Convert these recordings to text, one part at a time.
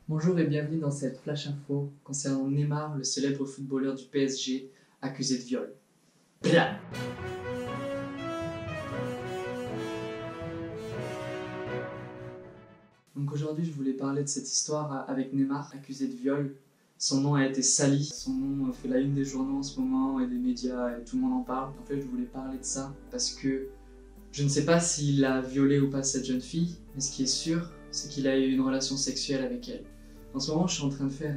Bonjour et bienvenue dans cette flash info concernant Neymar, le célèbre footballeur du PSG accusé de viol. Blah. Donc aujourd'hui je voulais parler de cette histoire avec Neymar accusé de viol. Son nom a été sali, son nom fait la une des journaux en ce moment et des médias et tout le monde en parle. En fait je voulais parler de ça parce que je ne sais pas s'il a violé ou pas cette jeune fille, mais ce qui est sûr c'est qu'il a eu une relation sexuelle avec elle. En ce moment, je suis en train de faire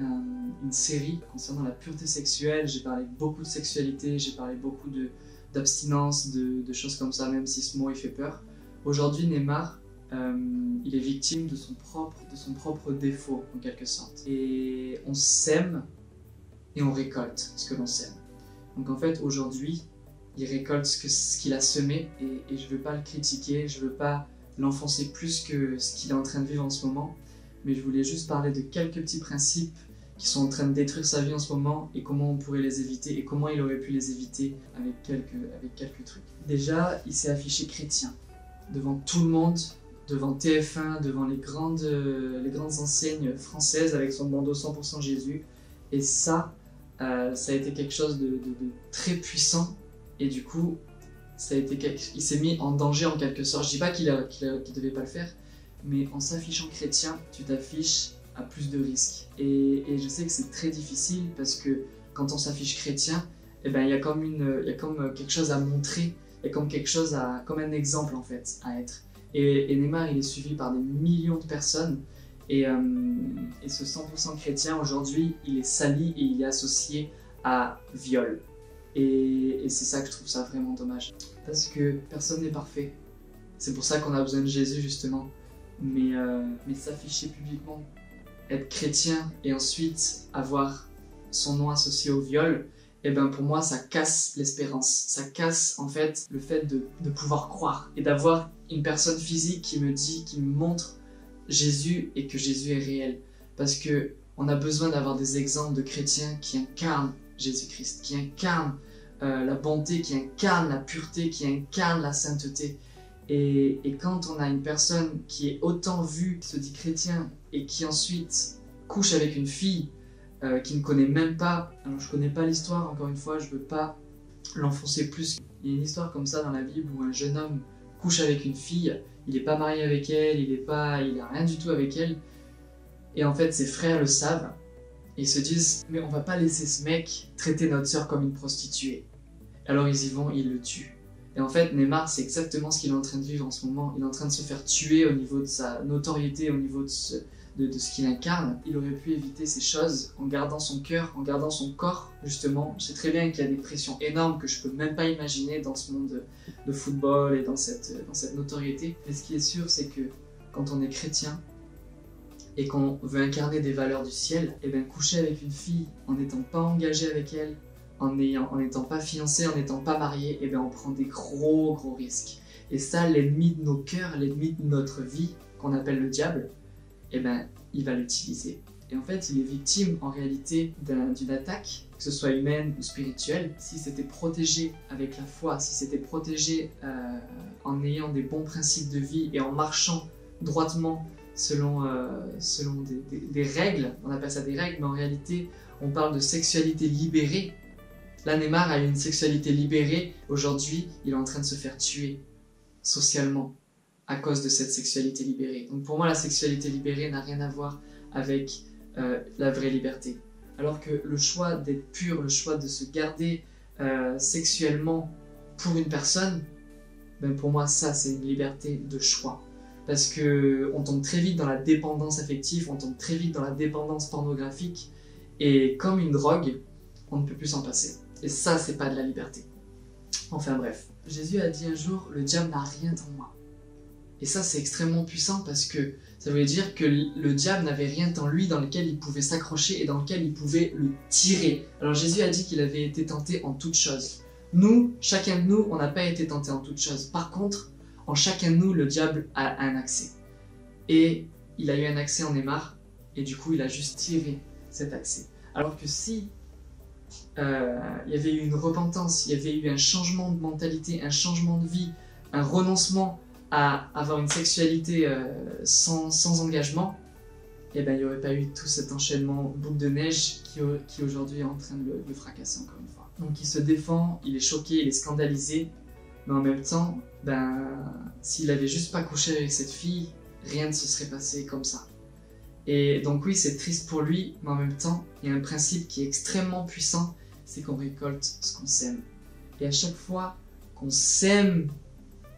une série concernant la pureté sexuelle. J'ai parlé beaucoup de sexualité, j'ai parlé beaucoup d'abstinence, de choses comme ça, même si ce mot il fait peur. Aujourd'hui, Neymar, il est victime de son propre défaut, en quelque sorte. Et on sème et on récolte ce que l'on sème. Donc en fait, aujourd'hui, il récolte ce qu'il a semé et je ne veux pas le critiquer, je ne veux pas l'enfoncer plus que ce qu'il est en train de vivre en ce moment. Mais je voulais juste parler de quelques petits principes qui sont en train de détruire sa vie en ce moment et comment on pourrait les éviter et comment il aurait pu les éviter avec quelques trucs. Déjà, il s'est affiché chrétien devant tout le monde, devant TF1, devant les grandes enseignes françaises avec son bandeau 100% Jésus. Et ça a été quelque chose de très puissant et du coup, il s'est mis en danger en quelque sorte. Je dis pas qu'il devait pas le faire, mais en s'affichant chrétien, tu t'affiches à plus de risques. Et je sais que c'est très difficile parce que quand on s'affiche chrétien, eh ben, il y a comme quelque chose à montrer, il y a comme un exemple en fait à être. Et Neymar, il est suivi par des millions de personnes et ce 100% chrétien aujourd'hui, il est sali et il est associé à viol. Et c'est ça que je trouve ça vraiment dommage. Parce que personne n'est parfait. C'est pour ça qu'on a besoin de Jésus justement. Mais s'afficher publiquement, être chrétien et ensuite avoir son nom associé au viol, et ben pour moi ça casse l'espérance, ça casse en fait le fait de pouvoir croire et d'avoir une personne physique qui me montre Jésus et que Jésus est réel. Parce que on a besoin d'avoir des exemples de chrétiens qui incarnent Jésus-Christ, qui incarnent la bonté, qui incarnent la pureté, qui incarnent la sainteté. Et quand on a une personne qui est autant vue, qui se dit chrétien, et qui ensuite couche avec une fille qui ne connaît même pas, alors je connais pas l'histoire, encore une fois, je veux pas l'enfoncer plus. Il y a une histoire comme ça dans la Bible où un jeune homme couche avec une fille, il n'est pas marié avec elle, il a rien du tout avec elle, et en fait ses frères le savent, et ils se disent mais on va pas laisser ce mec traiter notre sœur comme une prostituée. Alors ils y vont, ils le tuent. Et en fait, Neymar, c'est exactement ce qu'il est en train de vivre en ce moment. Il est en train de se faire tuer au niveau de sa notoriété, au niveau de ce qu'il incarne. Il aurait pu éviter ces choses en gardant son cœur, en gardant son corps, justement. Je sais très bien qu'il y a des pressions énormes que je peux même pas imaginer dans ce monde de football et dans cette notoriété. Mais ce qui est sûr, c'est que quand on est chrétien et qu'on veut incarner des valeurs du ciel, et bien coucher avec une fille en n'étant pas engagé avec elle, en n'étant pas fiancé, en n'étant pas marié, et bien on prend des gros risques. Et ça, l'ennemi de nos cœurs, l'ennemi de notre vie, qu'on appelle le diable, et bien il va l'utiliser. Et en fait, il est victime en réalité d'une attaque, que ce soit humaine ou spirituelle. Si c'était protégé avec la foi, si c'était protégé en ayant des bons principes de vie et en marchant droitement selon des règles, on appelle ça des règles, mais en réalité, on parle de sexualité libérée. Là, Neymar a eu une sexualité libérée. Aujourd'hui, il est en train de se faire tuer socialement à cause de cette sexualité libérée. Donc pour moi, la sexualité libérée n'a rien à voir avec la vraie liberté. Alors que le choix d'être pur, le choix de se garder sexuellement pour une personne, ben pour moi, ça, c'est une liberté de choix. Parce qu'on tombe très vite dans la dépendance affective, on tombe très vite dans la dépendance pornographique. Et comme une drogue, on ne peut plus s'en passer. Et ça, c'est pas de la liberté. Enfin bref. Jésus a dit un jour, le diable n'a rien en moi. Et ça, c'est extrêmement puissant parce que ça veut dire que le diable n'avait rien en lui dans lequel il pouvait s'accrocher et dans lequel il pouvait le tirer. Alors Jésus a dit qu'il avait été tenté en toutes choses. Nous, chacun de nous, on n'a pas été tenté en toutes choses. Par contre, en chacun de nous, le diable a un accès. Et il a eu un accès en Neymar et du coup, il a juste tiré cet accès. Alors que si il y avait eu une repentance, il y avait eu un changement de mentalité, un changement de vie, un renoncement à avoir une sexualité sans engagement, et ben il n'y aurait pas eu tout cet enchaînement boucle de neige qui aujourd'hui est en train de le fracasser encore une fois. Donc il se défend, il est choqué, il est scandalisé, mais en même temps, ben, s'il avait juste pas couché avec cette fille, rien ne se serait passé comme ça. Et donc oui, c'est triste pour lui, mais en même temps, il y a un principe qui est extrêmement puissant, c'est qu'on récolte ce qu'on sème. Et à chaque fois qu'on sème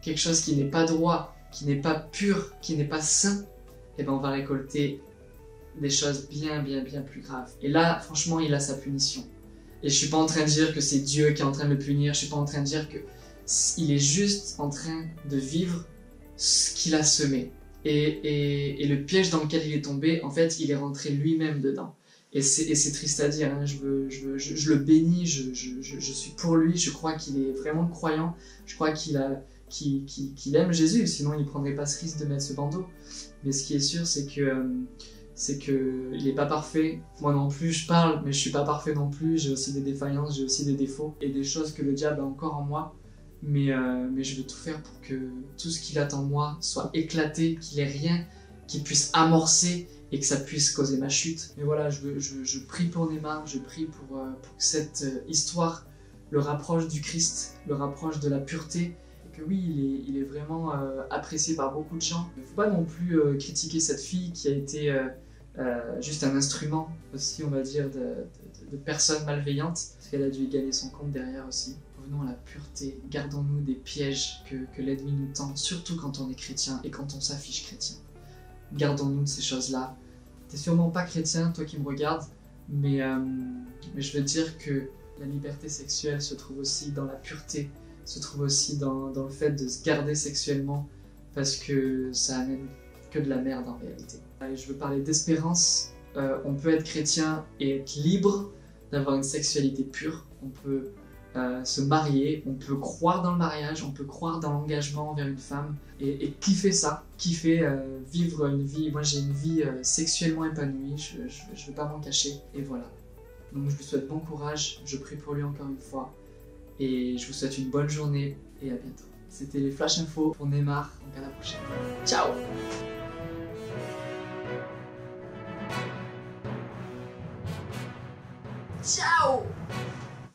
quelque chose qui n'est pas droit, qui n'est pas pur, qui n'est pas sain, et ben on va récolter des choses bien plus graves. Et là, franchement, il a sa punition. Et je suis pas en train de dire que c'est Dieu qui est en train de le punir, je suis pas en train de dire que il est juste en train de vivre ce qu'il a semé. Et le piège dans lequel il est tombé, en fait, il est rentré lui-même dedans. Et c'est triste à dire, hein. Je le bénis, je suis pour lui, je crois qu'il est vraiment croyant, je crois qu'il aime Jésus, sinon il ne prendrait pas ce risque de mettre ce bandeau. Mais ce qui est sûr, c'est que il n'est pas parfait. Moi non plus, je parle, mais je suis pas parfait non plus. J'ai aussi des défaillances, j'ai aussi des défauts et des choses que le diable a encore en moi. Mais je veux tout faire pour que tout ce qu'il a en moi soit éclaté, qu'il ait rien qui puisse amorcer et que ça puisse causer ma chute. Mais voilà, je prie pour Neymar, je prie pour que cette histoire le rapproche du Christ, le rapproche de la pureté. Et que oui, il est vraiment apprécié par beaucoup de gens. Il ne faut pas non plus critiquer cette fille qui a été juste un instrument aussi, on va dire, de personnes malveillantes. Parce qu'elle a dû y gagner son compte derrière aussi. Revenons à la pureté, gardons-nous des pièges que l'ennemi nous tend, surtout quand on est chrétien et quand on s'affiche chrétien. Gardons-nous de ces choses-là. T'es sûrement pas chrétien, toi qui me regardes, mais je veux dire que la liberté sexuelle se trouve aussi dans la pureté, se trouve aussi dans le fait de se garder sexuellement, parce que ça amène que de la merde en réalité. Et je veux parler d'espérance. On peut être chrétien et être libre d'avoir une sexualité pure. On peut se marier, on peut croire dans le mariage, on peut croire dans l'engagement envers une femme et kiffer ça, kiffer vivre une vie. Moi j'ai une vie sexuellement épanouie, je veux pas m'en cacher, et voilà. Donc je lui souhaite bon courage, je prie pour lui encore une fois, et je vous souhaite une bonne journée et à bientôt. C'était les Flash Info pour Neymar, donc à la prochaine. Ciao! Ciao!